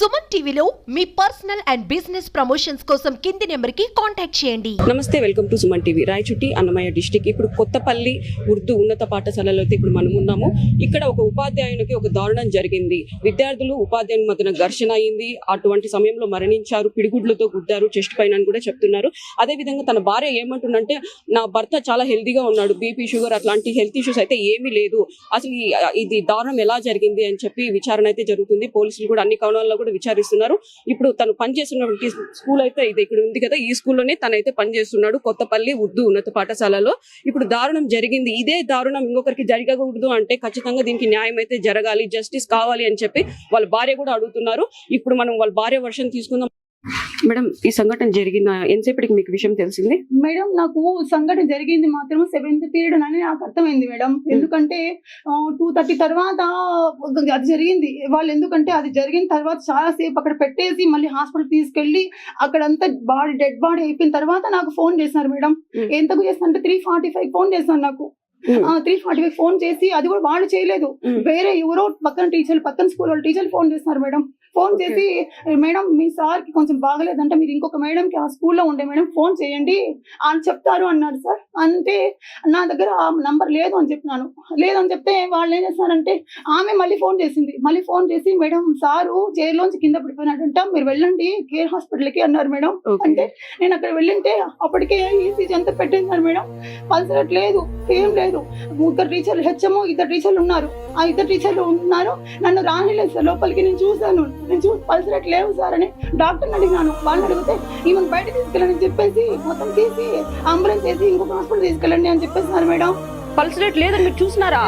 సుమన్ టీవీలో మీ personal and business promotions కోసం కింది నెంబర్కి కాంటాక్ట్ చేయండి. నమస్తే, welcome to Suman TV. Rayachoti Annamayya district. ఇప్పుడు కొత్తపల్లి ఉర్దూ ఉన్నత పాఠశాలలో అయితే ఇప్పుడు మనం ఉన్నాము. ఇక్కడ ఒక ఉపాధ్యాయునికి ఒక దారుణం జరిగింది. విద్యార్థులు ఉపాధ్యాయుని మధ్యన ఘర్షణ అయింది. అటువంటి సమయంలో మరణించారు. పిడిగుడ్లతో గుద్దారు చెస్ట్ పైన అని కూడా చెప్తున్నారు. అదే విధంగా తన భార్య ఏమంటుందంటే, నా భర్త చాలా హెల్తీగా ఉన్నాడు, బీపీ షుగర్ అట్లాంటి హెల్త్ ఇష్యూస్ అయితే ఏమీ లేదు, అసలు ఇది దారుణం ఎలా జరిగింది అని చెప్పి విచారణ అయితే జరుగుతుంది. పోలీసులు కూడా అన్ని కోణాల్లో కూడా విచారిస్తున్నారు. ఇప్పుడు తను పనిచేస్తున్నటువంటి స్కూల్ అయితే ఇది ఇక్కడ ఉంది కదా, ఈ స్కూల్లోనే తనైతే పనిచేస్తున్నాడు, కొత్తపల్లి ఉర్దూ ఉన్నత పాఠశాలలో. ఇప్పుడు దారుణం జరిగింది. ఇదే దారుణం ఇంకొకరికి జరగకూడదు అంటే ఖచ్చితంగా దీనికి న్యాయం అయితే జరగాలి, జస్టిస్ కావాలి అని చెప్పి వాళ్ళ భార్య కూడా అడుగుతున్నారు. ఇప్పుడు మనం వాళ్ళ భార్య వర్షన్ తీసుకుందాం. మేడం, ఈ సంఘటన జరిగిన ఎంతసేపటికి మీకు విషయం తెలిసింది? మేడం, నాకు సంఘటన జరిగింది మాత్రం 7th పీరియడ్ అని నాకు అర్థమైంది మేడం. ఎందుకంటే 2:30 తర్వాత అది జరిగింది. వాళ్ళు ఎందుకంటే అది జరిగిన తర్వాత చాలా సేపు అక్కడ పెట్టేసి మళ్ళీ హాస్పిటల్ తీసుకెళ్లి అక్కడంతా డెడ్ బాడీ అయిపోయిన తర్వాత నాకు ఫోన్ చేసినారు మేడం. ఎంతకు చేస్తారంటే 3:45 ఫోన్ చేసినారు నాకు. 3:45 ఫోన్ చేసి, అది కూడా వాళ్ళు చేయలేదు, వేరే ఎవరో పక్కన టీచర్లు, పక్కన స్కూల్ వాళ్ళు టీచర్లు ఫోన్ చేస్తున్నారు మేడం. ఫోన్ చేసి, మేడం మీ సార్ కి కొంచెం బాగలేదంటే మీరు ఇంకొక మేడం కి ఆ స్కూల్లో ఉండే మేడం ఫోన్ చేయండి అని చెప్తారు అన్నారు సార్. అంటే నా దగ్గర ఆ నంబర్ లేదు అని చెప్పినాను. లేదని చెప్తే వాళ్ళు ఏం చేస్తారంటే, ఆమె మళ్ళీ ఫోన్ చేసింది. మళ్ళీ ఫోన్ చేసి, మేడం సారు చైర్లోంచి కింద పడిపోయినాడంట, మీరు వెళ్ళండి కేర్ హాస్పిటల్కి అన్నారు మేడం. అంటే నేను అక్కడ వెళ్ళింటే అప్పటికే ఈసీజీ అంతా పెట్టేశారు మేడం. పల్సరేట్ లేదు, ఏం లేదు. 3 టీచర్లు, హెచ్ఎం 2 టీచర్లు ఉన్నారు. ఆ 2 టీచర్లు ఉన్నారు. నన్ను రానిలేదు సార్ లోపలికి. నేను చూసాను, పల్సరేట్ లేవు సార్ అని డాక్టర్ని అడిగినాను. వాళ్ళని అడిగితే ఈమెను బయట తీసుకెళ్ళని చెప్పేసి మొత్తం తీసి అంబులెన్స్ వేసి ఇంకొక హాస్పిటల్ తీసుకెళ్ళండి అని చెప్పేస్తున్నారు మేడం. పల్స్ రేట్ లేదని మీరు చూసినారా?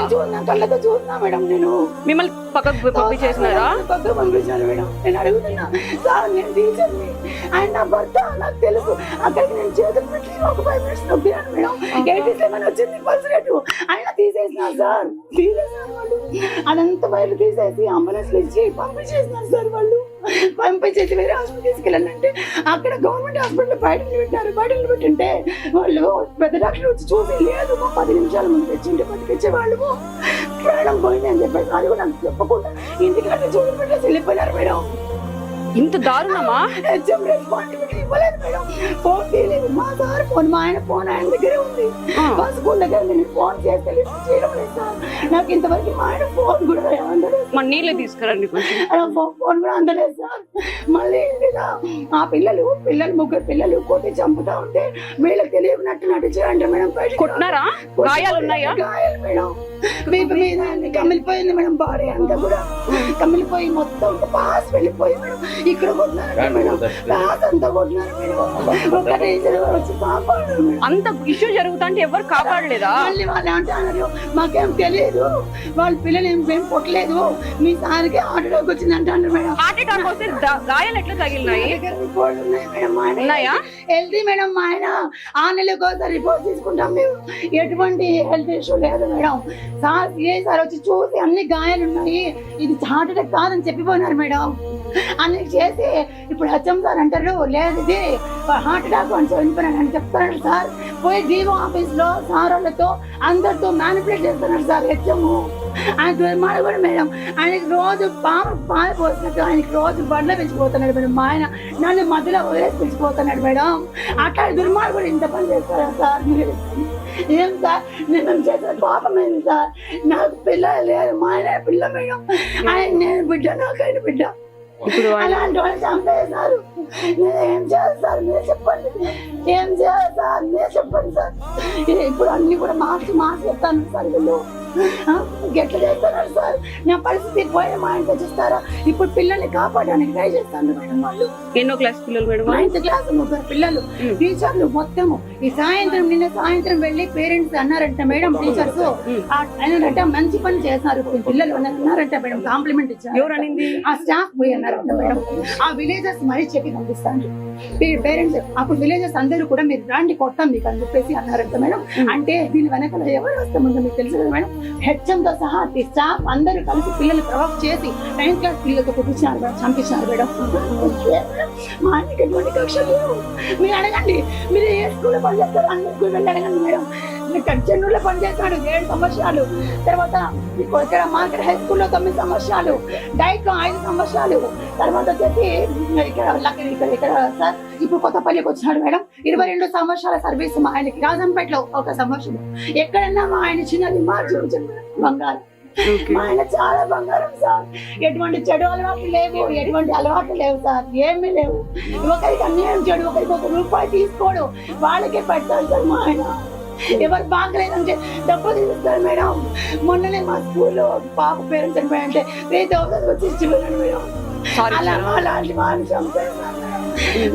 కళ్ళతో చూసినా మేడం. నేను మిమ్మల్ని పక్కకు పంపించేసినారా? పక్కకు పంపించాను మేడం. నేను అడుగుతున్నా, సార్ నేను టీచర్ని, ఆయన నా భర్త, నాకు తెలుసు. అక్కడికి నేను చేతులు పెట్టి ఒక 5 minutes నొప్పినాను మేడం. 87 వచ్చింది పల్స్ రేటు. ఆయన తీసేసినారు సార్, తీసేసినారు వాళ్ళు. అదంతా బయట తీసేసి అంబులెన్స్ ఇచ్చి పంపించేసినారు సార్ వాళ్ళు. పంపించేసి వేరే హాస్పిటల్ తీసుకెళ్ళండి అంటే అక్కడ గవర్నమెంట్ హాస్పిటల్ బయట నిలబెట్టారు. బయట నిలబెట్టింటే వాళ్ళు పెద్ద డాక్టర్ వచ్చి చూసి, లేదు 10 నిమిషాల ముందు తెచ్చింటే బతికిచ్చేవాళ్ళు, ప్రాణం పోయింది అని చెప్పేసి అది కూడా నాకు చెప్పకుండా ఇంటికంటే చూసి పెట్టేసి వెళ్ళిపోయినారు మేడం. ఇంత దారుణమా? ఇవ్వలేదు మేడం. ఫోన్ తీయలేదు. మా సార్ ఫోన్, మా ఆయన ఫోన్ ఆయన దగ్గరే ఉంది. మా స్కూల్ దగ్గర నేను ఫోన్ చేస్తే చేయడం లేదు సార్. నాకు ఇంతవరకు మా ఆయన ఫోన్ కూడా అందలేదు. మన నీళ్ళే తీసుకురండి, ఫోన్ కూడా అందలేదు సార్. మళ్ళీ ఆ పిల్లలు 3 పిల్లలు కొట్టి చంపుతా ఉంటే వీళ్ళకి తెలియనట్టు నటించారంట మేడం. కొట్టినారా? గాయాలు ఉన్నాయా? గాయాలు మేడం. వీపు మీద కమిలిపోయింది మేడం. బాడీ అంతా కూడా కమిలిపోయి మొత్తం పాస్ వెళ్ళిపోయి మేడం. ఇక్కడ కొట్టినారు మేడం. పాస్ అంతా కొట్టినారు మేడం. ఒక టీచర్ వచ్చి కాపాడారు మేడం. అంత ఇష్యూ జరుగుతుంటే ఎవరు కాపాడలేదా? మళ్ళీ వాళ్ళు అంటున్నారు, మాకేం తెలియదు, వాళ్ళ పిల్లలు ఏం కొట్టలేదు, మీ సార్కి హార్ట్ అటాక్ వచ్చింది అంటారు మేడం. హార్ట్ అటాక్ వస్తే గాయాలు ఎట్లా తగిలినాయి? ఉన్నాయా? Healthy madam. మా ఆయన 6 నెలలకు ఒకసారి రిపోర్ట్ తీసుకుంటాం మేము. ఎటువంటి హెల్త్ ఇష్యూ లేదు మేడం. సార్ సార్ వచ్చి చూసి అన్ని గాయాలు ఉన్నాయి, ఇది హార్ట్ అటాక్ కాదని చెప్పిపోయినారు మేడం. అన్ని చేసి ఇప్పుడు హెచ్ఎం సార్ అంటారు, లేదు ఇది హార్ట్ అటాక్ అని చనిపోయినాడు చెప్తున్నాడు సార్. పోయి డిఓ ఆఫీస్ లో సార్ వాళ్ళతో అందరితో మ్యానిపులేట్ చేస్తున్నారు సార్ హెచ్ఎం. ఆయన దుర్మార్గుడు కూడా మేడం. ఆయనకి రోజు పాలు పోసినట్టు ఆయనకి రోజు బండ్ల పెంచిపోతున్నాడు మేడం. మా ఆయన నన్ను మధ్యలో వదిలేసి పెంచిపోతున్నాడు మేడం. అట్లా దుర్మార్గుడు ఇంత పని చేస్తారా సార్? మీరు ఏం సార్, నేను చేసిన పాపం ఏంది సార్? నాకు పిల్లలు లేరు, మా ఆయన పిల్ల మేడం. ఆయన నేను బిడ్డ, నాకు ఆయన బిడ్డ. అలాంటి వాళ్ళు చంపేశారు. నేను ఏం చేయాలి సార్? మీరు చెప్పండి. ఏం చేయాలి సార్? మీరు చెప్పండి సార్. ఇప్పుడు అన్ని కూడా మార్చి చెప్తాను సార్. వీళ్ళు ఎట్లా చేస్తున్నారు సార్? నా పరిస్థితి పోయిన మా ఆయన తెచ్చిస్తారా? ఇప్పుడు పిల్లల్ని కాపాడడానికి ట్రై చేస్తాను మేడం. వాళ్ళు ఎన్నో క్లాస్ పిల్లలు మేడం? 9th క్లాస్ 3 పిల్లలు. టీచర్లు మొత్తము ఈ నిన్న సాయంత్రం వెళ్ళి పేరెంట్స్ అన్నారంట మేడం, టీచర్స్ అన్నారంట మంచి పని చేస్తున్నారు పిల్లలు అన్నారంట మేడం. కాంప్లిమెంట్ ఇచ్చారు. ఎవరనింది? ఆ స్టాఫ్ పోయి అన్నారంట మేడం. ఆ విలేజర్స్ మరీ చెప్పి పంపిస్తాను పేరెంట్స్. అప్పుడు విలేజర్స్ అందరూ కూడా మీరు రాండి కొడతాం మీకు అని చెప్పేసి అన్నారంట మేడం. అంటే దీని వెనకాల ఎవరు వస్తామందో మీకు తెలుసు కదా మేడం. హెచ్ఎంతో సహా స్టాఫ్ అందరూ కలిసి పిల్లలు ప్రొవోక్ చేసి 9th క్లాస్ పిల్లలతో కొట్టించినారు మేడం, చంపించినారు మేడం. మా ఆయనకి ఎటువంటి కక్షలు లేవు. మీరు అడగండి, మీరు ఏ స్కూల్లో పని చేస్తారు అన్ని స్కూల్ వెళ్ళి అడగండి మేడం. చెన్నూరులో పనిచేస్తాడు 7 సంవత్సరాలు. తర్వాత ఇక్కడ మార్కెట్ హై స్కూల్లో 9 సంవత్సరాలు, డైట్ లో 5 సంవత్సరాలు. తర్వాత వచ్చేసి ఇక్కడ సార్ ఇప్పుడు కొత్తపల్లికి వచ్చినాడు మేడం. 22 సంవత్సరాల సర్వీస్ మా ఆయనకి. రాజంపేటలో 1 సంవత్సరం. ఎక్కడన్నా మా ఆయన చిన్నది మార్చుకుంటాడు బంగారం. మా ఆయన చాలా బంగారం సార్. ఎటువంటి చెడు అలవాట్లు లేవు, ఎటువంటి అలవాట్లు లేవు సార్, ఏమీ లేవు. ఒకరికి అన్యాయం చెడు, ఒకరికి 1 రూపాయి తీసుకోడు, వాళ్ళకే పెడతాడు సార్ మా ఆయన. ఎవరు బాగలేదంటే డబ్బు తీస్తారు మేడం. మొన్ననే మా స్కూల్లో పాప పేరెంట్స్ చనిపోయాయంటే 3000 వచ్చి ఇచ్చిపోయాను మేడం. అలాంటి వాళ్ళని చంపేస్తాను మేడం.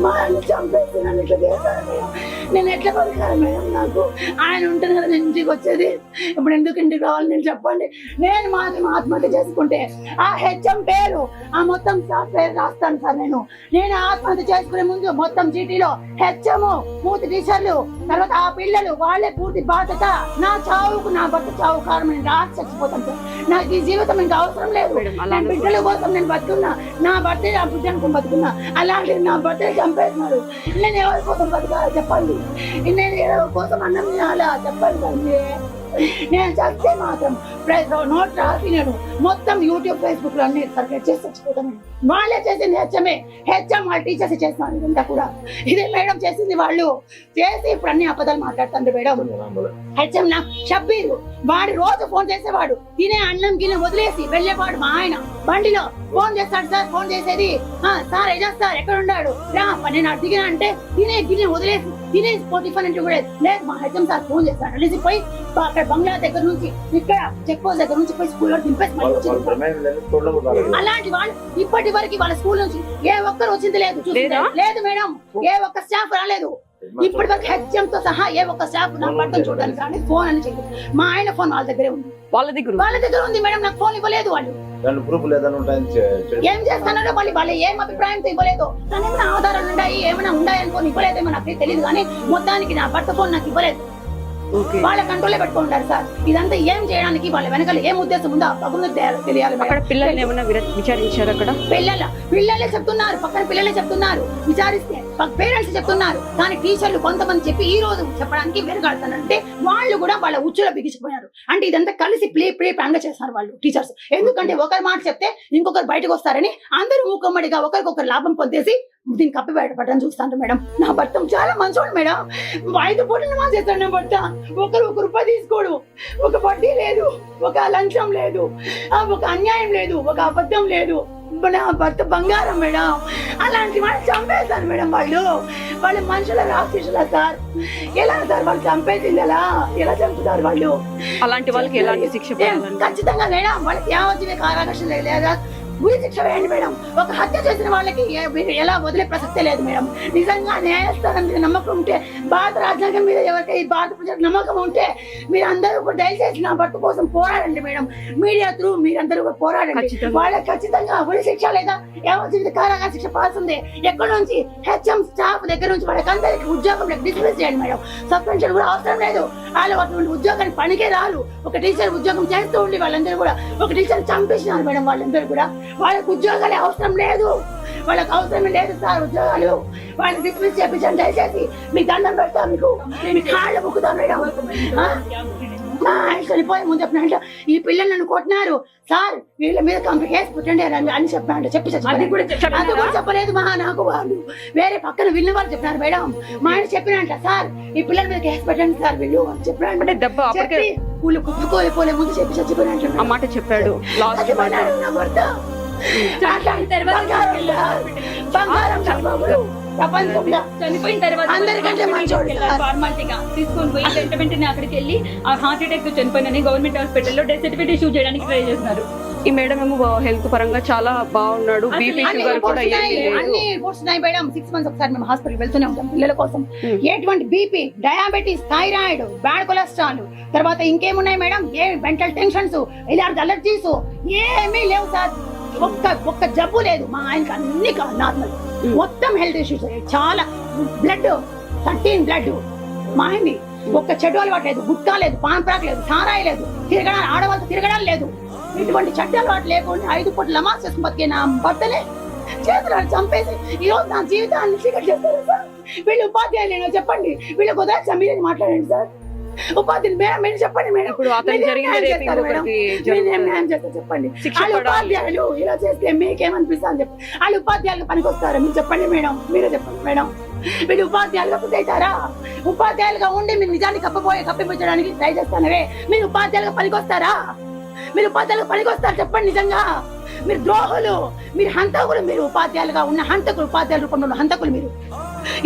మా ఆయన చంపేసి నన్ను ఇట్లా చేస్తాను మేడం. నేను ఎట్లా బతకాలి మేడం? నాకు ఆయన ఉంటుంది కదా నేను ఇంటికి వచ్చేది. ఇప్పుడు ఎందుకు ఇంటికి రావాలి నేను చెప్పండి. నేను మాత్రం ఆత్మహత్య చేసుకుంటే ఆ హెచ్ఎం పేరు, ఆ మొత్తం స్టాఫ్ పేరు రాస్తాను సార్. నేను ఆత్మహత్య చేసుకునే ముందు మొత్తం జీటీలో హెచ్ఎం, పూర్తి టీచర్లు, తర్వాత ఆ పిల్లలు వాళ్ళే పూర్తి బాధ్యత. నా చావుకు, నా భర్త చావు కారణం నేను రాసి చచ్చిపోతాను సార్. నాకు ఈ జీవితం ఇంకా అవసరం లేదు. నా బిడ్డల కోసం నేను బతుకున్నా, నా భర్త నా బిడ్డను బతుకున్నా. అలాంటి నా భర్తని చంపేస్తున్నారు. నేను ఎవరి కోసం బతకాలి చెప్పండి? నేను ఎవరి కోసం అన్నం తినాలా చెప్పండి తల్లి? నేను చస్తే మాత్రం నోట్ రాసి నేను మొత్తం యూట్యూబ్ ఫేస్బుక్ లో అన్ని సర్క్యులేట్ చేసి చచ్చిపోతాను. వాళ్ళే చేసింది హెచ్ఎం వాళ్ళ టీచర్స్ చేస్తున్నారు. ఇదంతా కూడా ఇదే మేడం చేసింది. వాళ్ళు చేసి ఇప్పుడు అన్ని అబద్ధాలు మాట్లాడుతుండ్రు మేడం. హెచ్ఎం నా షబ్బీరు వాడు రోజు ఫోన్ చేసేవాడు. తినే అన్నం గిన్నె వదిలేసి వెళ్ళేవాడు. మా ఆయన బండిలో ఫోన్ చేస్తాడు సార్. ఫోన్ చేసేది సార్ ఎజాజ్ సార్ ఎక్కడ ఉన్నాడు రా, నేను అడిగినా అంటే తినే గిన్నె వదిలేసి తినే టిఫిన్ అంటే కూడా లేదు. మా హెచ్ఎం సార్ ఫోన్ చేస్తాడు. అనేసి పోయి అక్కడ బంగ్లా దగ్గర నుంచి ఇక్కడ చెక్ పోస్ట్ దగ్గర నుంచి పోయి స్కూల్లో దింపేసి అలాంటి వాళ్ళు ఇప్పటి వరకు వాళ్ళ స్కూల్ నుంచి ఏ ఒక్కరు వచ్చింది లేదు. లేదు మేడం, ఏ ఒక్క స్టాఫ్ రాలేదు ఇప్పటి వరకు. హెచ్ఎం తో సహా ఏ ఒక్క స్టాఫ్ నా భర్తను చూడడానికి కానీ ఫోన్ అని చెప్పి మా ఆయన ఫోన్ వాళ్ళ దగ్గరే ఉంది. వాళ్ళ దగ్గర ఉంది మేడం. నాకు ఫోన్ ఇవ్వలేదు వాళ్ళు. ఏం చేస్తున్నారో మళ్ళీ వాళ్ళు ఏం అభిప్రాయంతో ఇవ్వలేదు. ఏమైనా ఆధారాలు ఉన్నాయి, ఏమైనా ఉన్నాయనుకోని ఇవ్వలేదేమో నాకు తెలియదు. కానీ మొత్తానికి నా భర్త ఫోన్ నాకు ఇవ్వలేదు. వాళ్ళ కంట్రోల్లో పెట్టుకుంటారు సార్. ఇదంతా ఏం చేయడానికి వాళ్ళ వెనకాల ఏం ఉద్దేశం ఉందో భగవంతుడు తెలియాలి. అక్కడ పిల్లల్ని ఏమన్నా విచారించారు? అక్కడ పిల్లలే చెప్తున్నారు, పక్కన పిల్లలే చెప్తున్నారు. విచారిస్తే పేరెంట్స్ చెప్తున్నారు. కానీ టీచర్లు కొంతమంది చెప్పి ఈ రోజు చెప్పడానికి వెనకాడుతారంటే వాళ్ళు కూడా వాళ్ళ ఉచ్చులో బిగించిపోయారు. అంటే ఇదంతా కలిసి ప్లే ప్లాన్ గా చేస్తారు వాళ్ళు టీచర్స్. ఎందుకంటే ఒకరి మాట చెప్తే ఇంకొకరు బయటకు వస్తారని అందరూ మూకమ్మడిగా ఒకరికొకరు లాభం పొందేసి దీన్ని కప్పి బయటపడని చూస్తాను మేడం. నా భర్త చాలా మంచోడు మేడం. 5 పూటలు మా చేస్తాడు నా భర్త. 1 రూపాయి తీసుకోడు, ఒక వడ్డీ లేదు, ఒక లంచం లేదు, ఒక అన్యాయం లేదు, ఒక అబద్ధం లేదు. నా భర్త బంగారం మేడం. అలాంటి వాళ్ళు చంపేశారు మేడం. వాళ్ళు మనుషుల రాక్షసులా సార్? ఎలా సార్ వాళ్ళు చంపేసింది? ఎలా చంపుతారు వాళ్ళు? అలాంటి వాళ్ళకి ఎలాంటి శిక్ష ఖచ్చితంగా మేడం. వాళ్ళకి యావజ్జీవ కారాగారం లేదా ఉరి శిక్ష వేయండి మేడం. ఒక హత్య చేసిన వాళ్ళకి ఎలా వదిలే ప్రసక్తే లేదు మేడం. నిజంగా న్యాయస్థానం మీద నమ్మకం ఉంటే, భారత రాజ్యాంగం మీద ఎవరికి భారత ప్రజలకు నమ్మకం ఉంటే మీరు అందరూ దయచేసి నా భర్త కోసం పోరాడండి మేడం. మీడియా త్రూ మీరందరూ పోరాడండి. వాళ్ళకి ఖచ్చితంగా ఉరి శిక్ష లేదా యావజ్జీవిత కారాగార శిక్ష పాల్సిందే. ఎక్కడి నుంచి హెచ్ఎం స్టాఫ్ దగ్గర నుంచి వాళ్ళకందరికి ఉద్యోగం డిస్మిస్ చేయండి మేడం. సస్పెన్షన్ కూడా అవసరం లేదు. వాళ్ళు అటువంటి ఉద్యోగానికి పనికే రారు. ఒక టీచర్ ఉద్యోగం చేస్తూ ఉండి వాళ్ళందరూ కూడా ఒక టీచర్ చంపేసినారు మేడం. వాళ్ళందరూ కూడా వాళ్ళకి ఉద్యోగాలు అవసరం లేదు. వాళ్ళకి అవసరమే లేదు సార్ ఉద్యోగాలు. వాళ్ళని డిస్మిస్ చేయించండి దయచేసి. మీ దండం పెడతా, మీకు మీ కాళ్ళు ముక్కుతాను మేడం. చనిపోయే ముందు చెప్పిన ఈ పిల్లలు నన్ను కొట్టినారు సార్, వీళ్ళ మీద కేసు పెట్టండి అని చెప్పాను. అది కూడా చెప్పలేదు నాకు. వాళ్ళు వేరే పక్కన వీళ్ళ వాళ్ళు చెప్పినారు మేడం. మా ఆయన చెప్పినంట సార్ ఈ పిల్లల మీద కేసు పెట్టండి సార్ వీళ్ళు అని చెప్పాను. వీళ్ళు కుట్టుకోలేపోలే ముందు చెప్పి చచ్చిపోయినట్టు ఆ మాట చెప్పాడు. నా భర్త చనిపోయిన తర్వాత ఫార్మాలిటీగా తీసుకొని పోయి వెంటనే అక్కడికి వెళ్ళి ఆ హార్ట్ అటాక్ తో చనిపోయినని గవర్నమెంట్ హాస్పిటల్లో డెత్ సర్టిఫికేట్ ఇష్యూ చేయడానికి ట్రై చేస్తున్నారు. ఈ మేడం ఏమో హెల్త్ పరంగా చాలా బాగున్నాడు. బీపీ షుగర్ కూడా అన్ని రిపోర్ట్స్ ఉన్నాయి మేడం. 6 months ఒకసారి మేము హాస్పిటల్ వెళ్తూనే ఉంటాం పిల్లల కోసం. ఎటువంటి BP, diabetes, thyroid, bad cholesterol, తర్వాత ఇంకేమున్నాయి మేడం? ఏ మెంటల్ టెన్షన్స్, ఇలాంటి అలర్జీస్ ఏమీ లేవు సార్. ఒక్క జబ్బు లేదు. మా ఆయనకి అన్ని నార్మల్. మొత్తం హెల్త్ ఇష్యూస్. చాలా బ్లడ్ 13 బ్లడ్ మా ఆయన్ని. ఒక్క చెడు అలవాటు లేదు, గుట్కా లేదు, పాన్ప్రాక్ లేదు, సారాయి లేదు, తిరగడాలు ఆడవాళ్ళతో తిరగడాలు లేదు. ఇటువంటి చెడ్డ అలవాటు లేకుండా 5 పూటలు నమాజ్ చేసుకుని బతికే నా భర్తనే చేతులను చంపేసి ఈరోజు నా జీవితాన్ని చీకటి చేస్తారు సార్. వీళ్ళు ఉపాధ్యాయులు చెప్పండి. వీళ్ళకి ఉదయం మీరే మాట్లాడండి సార్. ఉపాధ్యాయులు మేడం మీరు చెప్పండి మేడం. ఇప్పుడు అతనికి మీరేం జరిగింది న్యాయం రేపు చేస్తారు మేడం? ఇంకొకరికి మీరేం జరుగుతుంది. న్యాయం చేస్తారు చెప్పండి. శిక్ష వాళ్ళు పడాలి. ఉపాధ్యాయులు ఇలా చేస్తే మీకేమనిపిస్తుంది చెప్పండి. వాళ్ళు ఉపాధ్యాయులు పనికి వస్తారా మీరు చెప్పండి మేడం. మీరే చెప్పండి మేడం. మీరు ఉపాధ్యాయులుగా అవుతారా? ఉపాధ్యాయులుగా ఉండి మీరు నిజాన్ని కప్పిపుచ్చడానికి ట్రై చేస్తానవే. మీరు ఉపాధ్యాయులుగా పనికొస్తారా? మీరు ఉపాధ్యాయులుగా పనికొస్తారు చెప్పండి నిజంగా. మీరు ద్రోహులు, మీరు హంతకులు. మీరు ఉపాధ్యాయులుగా ఉన్న హంతకులు, ఉపాధ్యాయుల రూపంలో ఉన్న హంతకులు మీరు.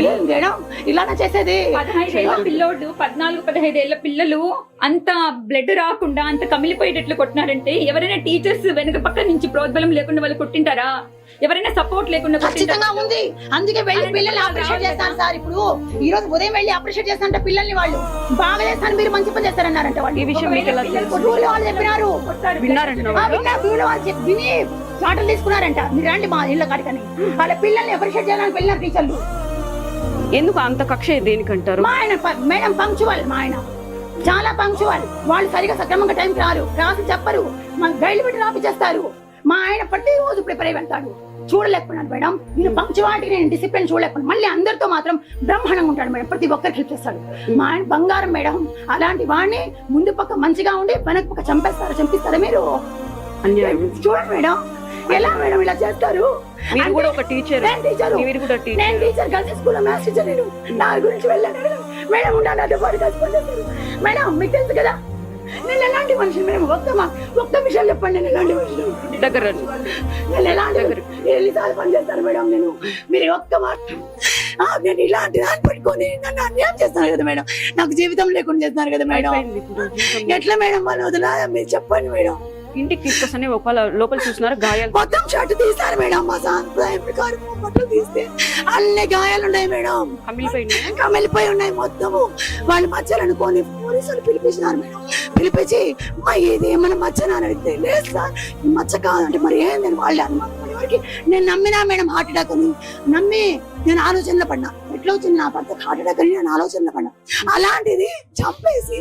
ఏం మేడం ఇలానే చేసేది? 15 ఏళ్ల పిల్లోడు 14-15 ఏళ్ల పిల్లలు అంత బ్లడ్ రాకుండా అంత కమిలిపోయేటట్లు కొట్టినారంటే ఎవరైనా టీచర్స్ వెనక పక్క నుంచి ప్రోద్బలం లేకుండా వాళ్ళు కొట్టింటారా? ఎవరైనా సపోర్ట్ లేకుండా ఖచ్చితంగా ఉంది. అందుకే వెళ్ళి పిల్లల్ని అప్రిషియేట్ చేస్తాను సార్. ఇప్పుడు ఈ రోజు ఉదయం వెళ్ళి అప్రిషియేట్ చేస్తానంటే పిల్లల్ని వాళ్ళు బాగా చేస్తాను, మీరు మంచి పని చేస్తారన్నారంట. వాళ్ళు ఈ విషయం మీకు ఎలా తెలుసు? ఊళ్ళో వాళ్ళు చెప్పినారు. విన్నారంట ఊళ్ళో వాళ్ళు విని చాటలు తీసుకున్నారంట. మీరు రండి మా ఇళ్ళ కాడికని. వాళ్ళ పిల్లల్ని అప్రిషియేట్ చేయడానికి వెళ్ళిన టీచర్లు. ఎందుకు అంత కక్ష దేనికంటారు? మా ఆయన మేడం పంక్చువల్, మా ఆయన చాలా పంక్చువల్. వాళ్ళు సరిగా సక్రమంగా టైంకి రారు, రాసి చెప్పరు, మా గైడ్లు పెట్టి రాపిచేస్తారు. మా ఆయన ప్రతి రోజు ప్రిపేర్ అయి వెళ్తాడు. చూడలేకపోయినాడు మేడం. నేను పంక్చువాలిటీ, నేను డిసిప్లిన్ చూడలేకపోయినా. మళ్ళీ అందరితో మాత్రం బ్రహ్మాండంగా ఉంటాడు మేడం. ప్రతి ఒక్కరికి హెల్ప్ చేస్తాడు. మా ఆయన బంగారం మేడం. అలాంటి వాడిని ముందు పక్క మంచిగా ఉండి వెనక పక్క చంపిస్తారా మీరు? అన్యాయం. చూడండి మేడం ఎలా మేడం ఇలా చేస్తారు. మీరు కూడా ఒక టీచర్. నేను టీచర్. మీరు కూడా టీచర్. నేను టీచర్ కలిసి స్కూల్లో మ్యాథ్స్ టీచర్. నేను నా గురించి వెళ్ళాను మేడం. ఉండాలి మేడం. మీకు తెలుసు కదా నేను ఎలాంటి మనిషిని మేడం. ఒక్క విషయం చెప్పండి. నేను ఎలాంటి మనిషిని దగ్గర నేను ఎలాంటి ఎన్నిసార్లు పని చేస్తాను మేడం. మీరు ఒక్క మాట నేను ఇలాంటి దాన్ని పెట్టుకొని నన్ను అన్యాయం చేస్తాను కదా మేడం. నాకు జీవితం లేకుండా చేస్తున్నారు కదా మేడం. ఎట్లా మేడం వాళ్ళు వదిలా? మీరు చెప్పండి మేడం. ఇంటికి తీసుకొస్తానే లోపల చూసినారు గాయాలు. మొత్తం షర్ట్ తీస్తారు మేడం. మా సాంప్రదాయం ప్రకారం బట్టలు తీస్తే అన్ని గాయాలు ఉన్నాయి మేడం. కమిలిపోయి ఉన్నాయి మొత్తము. వాళ్ళు మచ్చలు అనుకోని పోలీసులు పిలిపించినారు మేడం. పిలిపించి ఇది ఏమన్నా మచ్చనా అని అడిగితే లేదు సార్ ఈ మచ్చ కాదంటే మరి ఏందని వాళ్ళు అనుమానం. నేను నమ్మినా మేడం హార్ట్ అటాక్ అని నమ్మి నేను ఆలోచనలో పడినా. ఎట్లా వచ్చింది నా భర్త హార్ట్ అటాక్ అని నేను ఆలోచనలో పడినా. అలాంటిది చంపేసి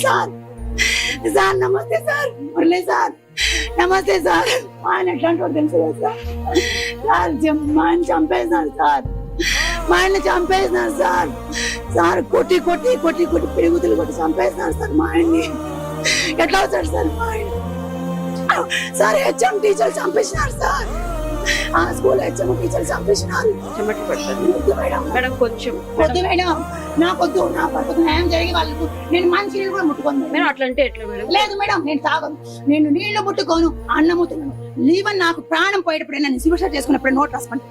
సార్ సార్ నమస్తే సార్ మురళి సార్ నమస్తే సార్. ఆయన ఎట్లాంటి వాడు తెలుసు కదా సార్. మా ఆయన చంపేసినారు సార్. మా ఆయన చంపేసినారు సార్. సార్ కొట్టి పిరుగుతులు కొట్టి చంపేసినారు సార్ మా ఆయన్ని. ఎట్లా అవుతాడు సార్ మా ఆయన? సార్ హెచ్ఎం టీచర్ చంపేసినారు సార్. ఆ స్కూల్ హెచ్ఎం టీచర్ చంపేసినారు. మేడం కొంచెం మేడం నాకొద్దు. నా భర్తకు న్యాయం జరిగి వాళ్ళకు నేను మంచి నీళ్ళు కూడా ముట్టుకోను. అట్లా అంటే ఎట్లా మేడం? లేదు మేడం నేను తాగను. నేను నీళ్లు ముట్టుకోను, అన్నము తినను. లీవన్ నాకు ప్రాణం పోయేటప్పుడు నేను సివిల్ చేసుకున్నప్పుడు నోట్ రాసుకోండి.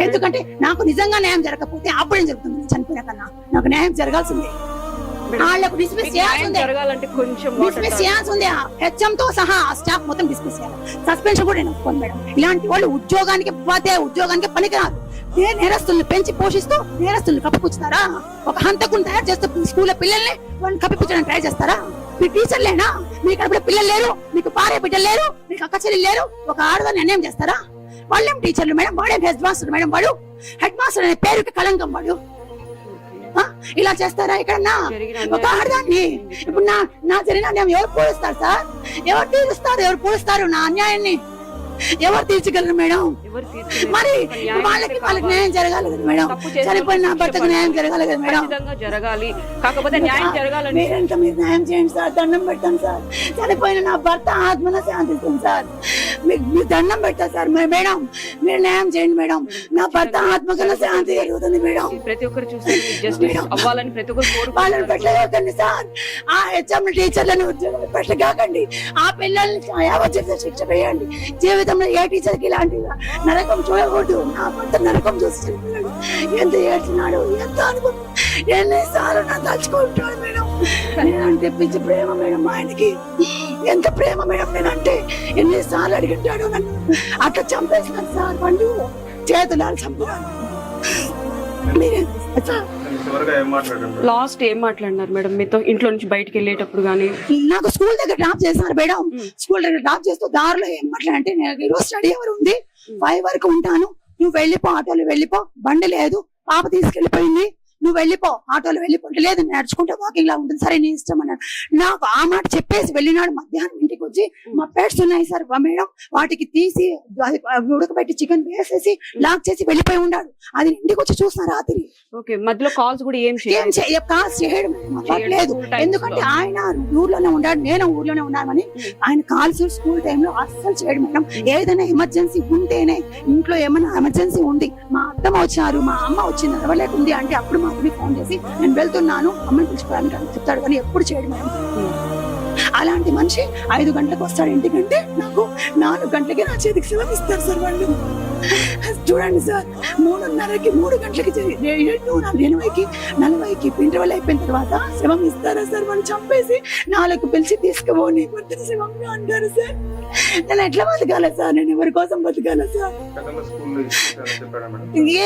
ఎందుకంటే నాకు నిజంగా న్యాయం జరగకపోతే అప్పుడేం జరుగుతుంది? చనిపోయిన కన్నా నాకు న్యాయం జరగాల్సిందే. వాళ్ళకు డిస్మిస్ చేయాల్సింది. హెచ్ఎం తో సహా ఆ స్టాఫ్ మొత్తం డిస్మిస్ చేయాలి. సస్పెన్షన్ కూడా నేను ఒప్పుకోను మేడం. ఇలాంటి వాళ్ళు ఉద్యోగానికి పనికిరాదు. నేరస్తుల్ని పెంచి పోషిస్తూ నేరస్తుల్ని కప్పిపుచ్చుతారా? ఒక హంతకుని తయారు చేస్తూ స్కూల్లో పిల్లల్ని వాళ్ళని కప్పిపుచ్చడానికి ట్రై చేస్తారా? మీరు టీచర్లేనా? మీకు అప్పుడు పిల్లలు లేరు, మీకు భార్య బిడ్డలు లేరు, మీకు అక్క చెల్లెలు లేరు. ఒక ఆడదాన్ని అన్యాయం చేస్తారా? వాళ్ళేం టీచర్లు మేడం, వాడేం హెడ్ మాస్టర్ మేడం. వాడు హెడ్ మాస్టర్ అనే పేరుకి కళంకం. వాడు ఇలా చేస్తారా ఎక్కడన్నా? ఒక ఆడదాన్ని ఇప్పుడు నా జరిగిన అన్యాయం ఎవరు పూడుస్తారు సార్? ఎవరు తీరుస్తారు? ఎవరు పూడుస్తారు నా అన్యాయాన్ని? ఎవరు తీర్చగలరు మేడం? మరి వాళ్ళకి న్యాయం జరగాలి కదా మేడం. చనిపోయిన నా భర్తకు న్యాయం జరగాలి కదా మేడం. జరగాలి. కాకపోతే న్యాయం జరగాలి. మీరంతా మీరు న్యాయం చేయండి సార్. దండం పెడతాను సార్. చనిపోయిన నా భర్త ఆత్మన శాంతిస్తుంది సార్. మీరు దండం పెడతారు సార్. మేడం మీరు న్యాయం చేయండి మేడం. నా భర్త ఆత్మకన్నా శాంతి జరుగుతుంది మేడం. ప్రతి ఒక్కరు చూస్తే జస్టిస్ అవ్వాలని ప్రతి ఒక్కరు వాళ్ళని పెట్టలేకండి సార్. ఆ హెచ్ఎం టీచర్లను ఉద్యోగాలు పెట్టగాకండి. ఆ పిల్లల్ని యావజ్జీవిత శిక్ష వేయండి. జీవితంలో ఏ టీచర్కి ఇలాంటి నరకం చూడకూడదు. నా భర్త నరకం చూసి ఎంత ఏడ్చినాడు, ఎంత అనుభవం, ఎన్నిసార్లు నా తలుచుకుంటాడు మేడం. నేనంటే పిచ్చి ప్రేమ మేడం ఆయనకి. ఎంత ప్రేమ మేడం నేనంటే. ఎన్నిసార్లు అడిగింటాడు నన్ను. అట్లా చంపేసినాను సార్. పండు చేతులాలు చంపుతాను. లాస్ట్ ఏం మాట్లాడినారు మేడం మీతో ఇంట్లో నుంచి బయటకు వెళ్ళేటప్పుడు? గానీ నాకు స్కూల్ దగ్గర డ్రాప్ చేశారు మేడం. స్కూల్ దగ్గర డ్రాప్ చేస్తూ దారిలో ఏం మాట్లాడంటే, నేను ఈరోజు స్టడీ అవర్ ఉంది, 5 వరకు ఉంటాను, నువ్వు వెళ్ళిపో, ఆటోలో వెళ్ళిపో, బండి లేదు, పాప తీసుకెళ్లిపోయింది, నువ్వు వెళ్ళిపో, ఆటోలో వెళ్ళిపో అంటే, లేదు నేను నడుచుకుంటే వాకింగ్ లా ఉంటుంది, సరే నీ ఇష్టం అన్నాడు. నాకు ఆ మాట చెప్పేసి వెళ్ళినాడు. మధ్యాహ్నం ఇంటికి వచ్చి మా పెట్స్ ఉన్నాయి సార్ మేడం, వాటికి తీసి ఉడకబెట్టి చికెన్ వేసేసి లాక్ చేసి వెళ్ళిపోయి ఉన్నాడు. అది ఇంటికి వచ్చి చూసిన రాత్రి. ఓకే, మధ్యలో కాల్స్ కూడా ఏం కాల్స్ చేయడం లేదు, ఎందుకంటే ఆయన ఊర్లోనే ఉన్నాడు, నేను ఊర్లోనే ఉన్నానని. ఆయన కాల్స్ స్కూల్ టైంలో అస్సలు చేయడం మేడం. ఏదైనా ఎమర్జెన్సీ ఉంటేనే, ఇంట్లో ఏమైనా ఎమర్జెన్సీ ఉంది, మా అత్తమ్మ వచ్చారు, మా అమ్మ వచ్చింది, నడవలేకుంది అంటే అప్పుడు మాత్రమే ఫోన్ చేసి నేను వెళ్తున్నాను అమ్మని పిలుచుకోవడానికి అని చెప్తాడు, కానీ ఎప్పుడు చేయడం మేడం. అలాంటి మనిషి 5 గంటలకు వస్తాడు ఇంటికంటే, నాకు 4 గంటలకి నా చేతికి సెలవు ఇస్తారు సార్ వాళ్ళు. చూడండి సార్, 3:30కి 3 గంటలకి 8:40కి 40కి ఇంటర్వెల్ అయిపోయిన తర్వాత శవం ఇస్తారా సార్? వాళ్ళు చంపేసి 4కు పిలిచి తీసుకుపోని కొద్దిగా శవం అంటారు సార్. నేను ఎట్లా బతకాల సార్? నేను ఎవరి కోసం బతకాల సార్?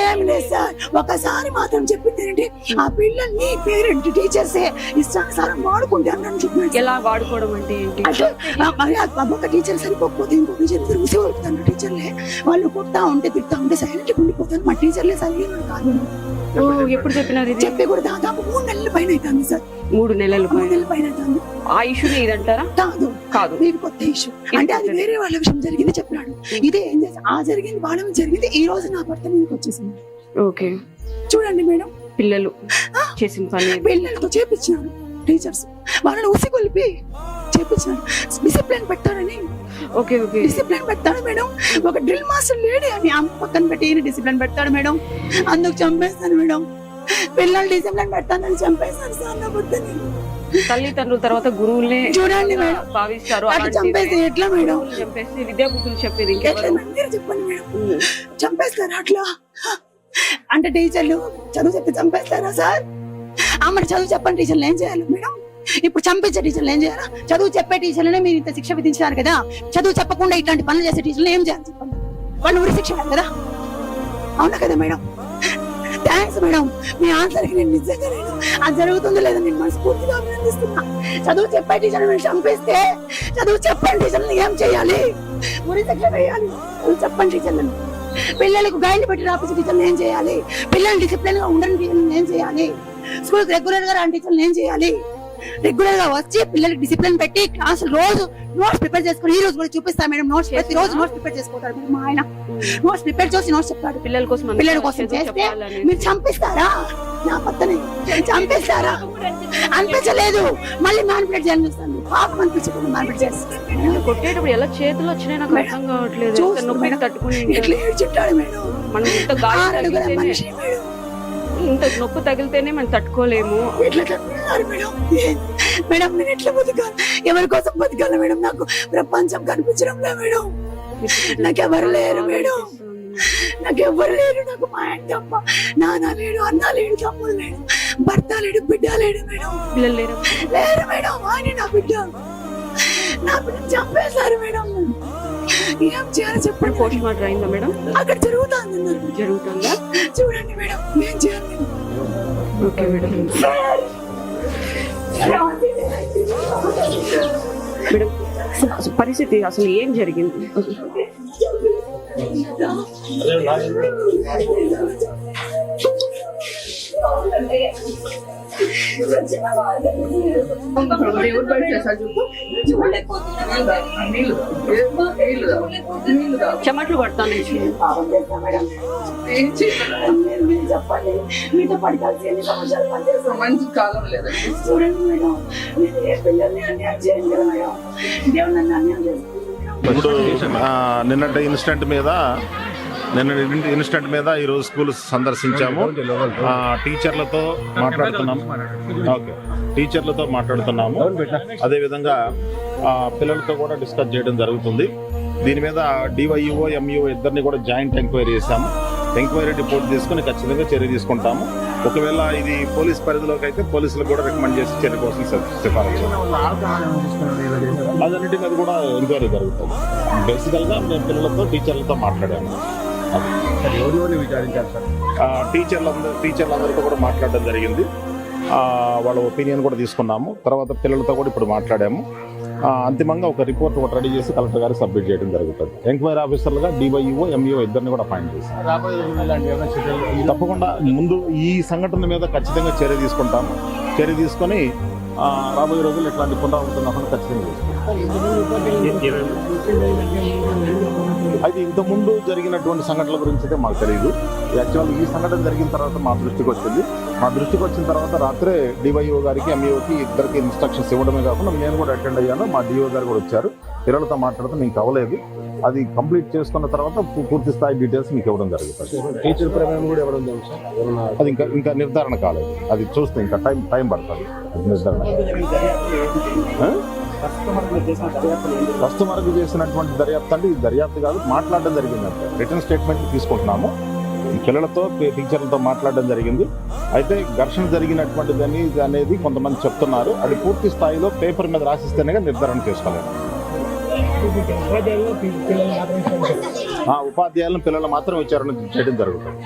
ఏం లేదు సార్, ఒకసారి మాత్రం చెప్పింది ఏంటి, ఆ పిల్లల్ని పేరెంట్ టీచర్సే ఇష్టానుసారం వాడుకుంటే అన్నాను చెప్పాను. ఎలా వాడుకోవడం అంటే ఏంటి? ఒక టీచర్ సరిపోకపోతే ఇంకో టీచర్ ఉసి వడుకుతాను. టీచర్లే వాళ్ళు కొడతా ఉంటే తిడతా ఉంటే సైలెంట్ ఉండిపోతాను. మా టీచర్లే సరైన కాదు. ఎప్పుడు చెప్పినారు? చెప్పి కూడా దాదాపు 3 నెలల పైన అవుతుంది సార్. 3 నెలల పైన అవుతుంది. ఆ ఇష్యూనే ఇదంటారా? కాదు కాదు, ఇది కొత్త ఇష్యూ. అంటే అది వేరే వాళ్ళ విషయం జరిగింది చెప్పినాడు. ఇదే ఏం చేసి ఆ జరిగింది వాళ్ళ జరిగింది. ఈ రోజు నా భర్త మీదకి వచ్చేసింది. ఓకే, చూడండి మేడం, పిల్లలు చేసిన పని పిల్లలతో చేపించినాడు టీచర్స్, వాళ్ళని ఉసి కొలిపి చేపించినాడు. డిసిప్లిన్ పెట్టారని. ఓకే ఓకే, డిసిప్లిన్ పెడతాడు మేడం. ఒక డ్రిల్ మాస్టర్ లేడీ అని అమ్మ పక్కన పెట్టి డిసిప్లిన్ పెడతాడు మేడం. అందుకు చంపేస్తాను మేడం. పిల్లలు డిసిప్లిన్ పెడతానని చంపేస్తాను సార్ నా భర్తని. తల్లిదండ్రుల తర్వాత గురువులే చూడండి మేడం భావిస్తారు. అట్లా చంపేస్తే ఎట్లా మేడం? చంపేసి విద్యా బుద్ధులు చెప్పేది ఎట్లా మీరు చెప్పండి మేడం? చంపేస్తారు అట్లా అంటే టీచర్లు చదువు చెప్పి చంపేస్తారా సార్? అమ్మని చదువు చెప్పండి టీచర్లు ఏం చేయాలి మేడం? ఇప్పుడు చంపించే టీచర్లు ఏం చేయాలా? చదువు చెప్పే టీచర్లనే మీరు ఇంత శిక్ష విధించారు కదా, చదువు చెప్పకుండా ఇట్లాంటి పనులు చేసే టీచర్లు ఏం చేయాలి చెప్పండి? వాళ్ళు ఉరి శిక్ష కదా, అవునా కదా మేడం? థ్యాంక్స్ మేడం, మీ ఆన్సర్కి నేను నిజంగా నేను అది జరుగుతుందో లేదో నేను మనస్ఫూర్తిగా అభినందిస్తున్నా. చదువు చెప్పే టీచర్లు మీరు చంపేస్తే చదువు చెప్పండి టీచర్లను ఏం చేయాలి? ఉరి శిక్ష వేయాలి. చదువు చెప్పండి టీచర్లను. పిల్లలకు గైడ్లు పెట్టి రాపించే టీచర్లు ఏం చేయాలి? పిల్లలు డిసిప్లిన్ గా ఉండని టీచర్లు ఏం చేయాలి? స్కూల్ రెగ్యులర్ గా రాని టీచర్లు ఏం చేయాలి? రెగ్యులర్ గా వచ్చి పిల్లలకి డిసిప్లిన్ పెట్టి క్లాస్ రోజు నోట్స్ ప్రిపేర్ చేసుకుని, ఈ రోజు కూడా చూపిస్తా మేడం నోట్స్, ప్రతి రోజు నోట్స్ ప్రిపేర్ చేసుకుంటారు మా ఆయన. నోట్స్ ప్రిపేర్ చేసి నోట్స్ చెప్తాడు పిల్లల కోసం చేస్తే మీరు చంపిస్తారా? నా పక్కనే చంపిస్తారా? అనిపించలేదు, మళ్ళీ మ్యానిపులేట్ చేయాలని చూస్తాను. పాపం అనిపించకుండా మ్యానిపులేట్ చేస్తాను. కొట్టేటప్పుడు ఎలా చేతులు వచ్చినాయి నాకు అర్థం కావట్లేదు. నొప్పి తట్టుకుని ఎట్లా ఏడ్చుంటాడు మేడం? మనం ఇంత గాయం మనిషి మేడం, ఇంత నొప్పి తగిలితేనే మనం తట్టుకోలేము. ఎట్లా తట్టుకున్నారు మేడం? మేడం నేను ఎట్లా బతకాలి? ఎవరి కోసం బతకాలి మేడం? నాకు ప్రపంచం కనిపించడం లే మేడం. నాకెవరు లేరు మేడం, నాకెవ్వరు లేరు. నాకు మా ఆయన తప్ప నాన్న లేడు, అన్న లేడు, తమ్ముడు లేడు, భర్త లేడు, బిడ్డ లేడు మేడం. పిల్లలు లేరు లేరు మేడం. ఆయన నా బిడ్డ చంపేశారు మేడం. ఏం చేయాలి చెప్పండి? పోస్ట్ మార్టం అయిందా మేడం? అక్కడ జరుగుతుందా? చూడండి మేడం, ఏం చేయాలి? Okay madam. మేడం పరిస్థితి అసలు ఏం జరిగింది? చెమట్లు పడతాను. చెప్పండి, మీతో పడకాల్సి ఎన్ని సంవత్సరాలు పనిచేస్తాం? మంచి కాలం లేదండి. చూడండి మేడం, ఏ పిల్లల్ని అన్యాయం చేయండి కదా మేడం, దేవుడు నన్ను అన్యాయం చేస్తాను. ఇప్పుడు నిన్నటి ఇన్సిడెంట్ మీద ఈరోజు స్కూల్ సందర్శించాము. టీచర్లతో మాట్లాడుతున్నాము. అదేవిధంగా పిల్లలతో కూడా డిస్కస్ చేయడం జరుగుతుంది. దీని మీద డివైఓ ఎంఈఓ ఇద్దరిని కూడా జాయింట్ ఎంక్వైరీ చేశాము. ఎంక్వైరీ రిపోర్ట్ తీసుకుని ఖచ్చితంగా చర్య తీసుకుంటాము. ఒకవేళ ఇది పోలీస్ పరిధిలోకి అయితే పోలీసులకు కూడా రికమెండ్ చేసి చర్య కోసం సిఫారసు. అదన్నిటి మీద కూడా ఎంక్వైరీ జరుగుతుంది. బేసికల్గా మేము పిల్లలతో టీచర్లతో మాట్లాడాము. టీచర్లందరితో కూడా మాట్లాడడం జరిగింది. వాళ్ళ ఒపీనియన్ కూడా తీసుకున్నాము. తర్వాత పిల్లలతో కూడా ఇప్పుడు మాట్లాడాము. అంతిమంగా ఒక రిపోర్ట్ ఒకటి రెడీ చేసి కలెక్టర్ గారికి సబ్మిట్ చేయడం జరుగుతుంది. ఎంక్వైరీ ఆఫీసర్లుగా డివైఓ ఎంఈఓ ఇద్దరిని కూడా అపాయింట్ చేశారు. తప్పకుండా ముందు ఈ సంఘటన మీద ఖచ్చితంగా చర్య తీసుకుంటాము. చర్య తీసుకొని రాబోయే రోజుల్లో ఇట్లాంటి పునరావృతం కాకుండా ఖచ్చితంగా అయితే ఇంతకుముందు జరిగినటువంటి సంఘటనల గురించి అయితే మాకు తెలియదు. యాక్చువల్ ఈ సంఘటన జరిగిన తర్వాత మా దృష్టికి వచ్చింది. మా దృష్టికి వచ్చిన తర్వాత రాత్రే డివైఓ గారికి ఎంఈఓకి ఇద్దరికి ఇన్స్ట్రక్షన్స్ ఇవ్వడమే కాకుండా నేను కూడా అటెండ్ అయ్యాను. మా డిఓ గారు కూడా వచ్చారు. పిల్లలతో మాట్లాడితే మీకు అవ్వలేదు. అది కంప్లీట్ చేసుకున్న తర్వాత పూర్తి స్థాయి డీటెయిల్స్ మీకు ఇవ్వడం జరుగుతుంది. టీచర్ ప్రమేయం కూడా ఇవ్వడం అది ఇంకా నిర్ధారణ కాలేదు. అది చూస్తే ఇంకా టైం పడుతుంది నిర్ధారణ. కస్టమర్కి చేసినటువంటి దర్యాప్తు అంటే ఇది దర్యాప్తు కాదు, మాట్లాడడం జరిగిందంటే రిటర్న్ స్టేట్మెంట్ తీసుకుంటున్నాము. పిల్లలతో టీచర్లతో మాట్లాడడం జరిగింది. అయితే ఘర్షణ జరిగినటువంటిది అనేది కొంతమంది చెప్తున్నారు. అది పూర్తి స్థాయిలో పేపర్ మీద రాసిస్తేనే నిర్ధారణ చేసుకోలేదు. ఉపాధ్యాయులను పిల్లలు మాత్రం విచారణ చేయడం జరుగుతుంది.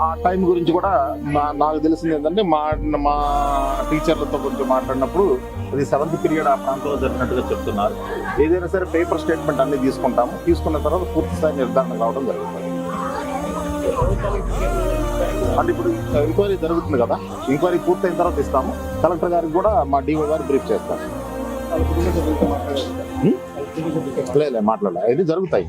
ఆ టైం గురించి కూడా నాకు తెలిసింది ఏంటంటే మా టీచర్లతో కొంచెం మాట్లాడినప్పుడు అది 7th పీరియడ్ ఆ ప్రాంతంలో జరిగినట్టుగా చెప్తున్నారు. ఏదైనా సరే పేపర్ స్టేట్మెంట్ అన్ని తీసుకుంటాము. తీసుకున్న తర్వాత పూర్తి స్థాయి నిర్ధారణ కావడం జరుగుతుంది. అంటే ఇప్పుడు ఎంక్వైరీ జరుగుతుంది కదా, ఎంక్వైరీ పూర్తయిన తర్వాత ఇస్తాము. కలెక్టర్ గారికి కూడా మా డిఓ గారు బ్రీఫ్ చేస్తారు. లేదు మాట్లాడాలి, ఇది జరుగుతాయి.